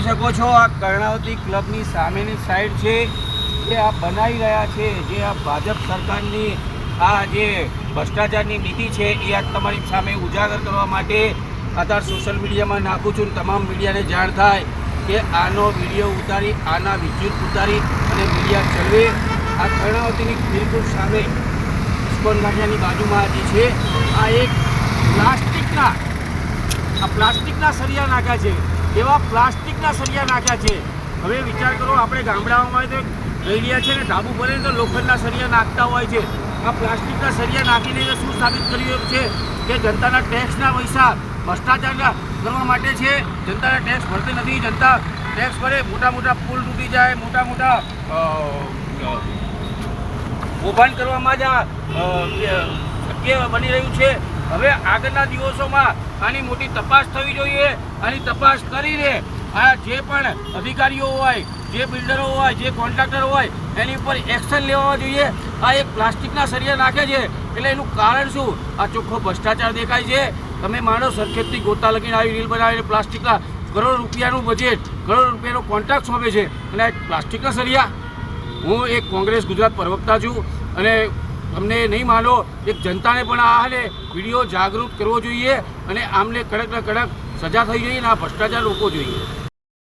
શકો છો આ કર્ણાવતી ક્લબની સામેની સાઈડ છે જે આ બનાવી રહ્યા છે, જે આ ભાજપ સરકારની આ જે ભ્રષ્ટાચારની નીતિ છે એ આ તમારી સામે ઉજાગર કરવા માટે અત્યારે સોશિયલ મીડિયામાં નાખું છું. તમામ મીડિયાને જાણ થાય કે આનો વિડીયો ઉતારી, આના વિઝ્યુઅલ ઉતારી અને મીડિયા ચલવે. આ કર્ણાવતીની બિલકુલ સામે ઇસ્કોન ગાંઠિયાની બાજુમાં જે છે આ એક પ્લાસ્ટિકના સળિયા નાખ્યા છે, એવા પ્લાસ્ટિકના સળિયા નાખ્યા છે. હવે વિચાર કરો, આપણે ગામડાઓમાં તો રેડિયા છે ને ધાબુ ભરે તો લોખંડના સળિયા નાખતા હોય છે. આ પ્લાસ્ટિકના સળિયા નાખીને શું સાબિત કર્યું છે કે જનતાના ટેક્સના પૈસા ભ્રષ્ટાચાર કરવા માટે છે. જનતાના ટેક્સ ભરતી નથી. જનતા ટેક્સ ભરે, મોટા મોટા પુલ તૂટી જાય, મોટા મોટા કૌભાંડ કરવામાં જ શક્ય બની રહ્યું છે. હવે આગળના દિવસોમાં આની મોટી તપાસ થવી જોઈએ. આની તપાસ કરીને આ જે પણ અધિકારીઓ હોય, જે બિલ્ડરો હોય, જે કોન્ટ્રાક્ટર હોય એની ઉપર એક્શન લેવા જોઈએ. આ એક પ્લાસ્ટિકના સળિયા નાખે છે એટલે એનું કારણ શું? આ ચોખ્ખો ભ્રષ્ટાચાર દેખાય છે. તમે માનો સરખેજથી ગોતા લગીને આવી રીલ બનાવીને પ્લાસ્ટિકના કરોડ રૂપિયાનું બજેટ, કરોડ રૂપિયાનો કોન્ટ્રાક્ટ સોંપે છે અને આ પ્લાસ્ટિકના સળિયા. હું એક કોંગ્રેસ ગુજરાત પ્રવક્તા છું અને તમને નહીં માનો, એક જનતાને પણ આ વિડીયો જાગૃત કરવો જોઈએ અને આમને કડક સજા થઈ જોઈએ અને આ ભ્રષ્ટાચાર રોકવો જોઈએ.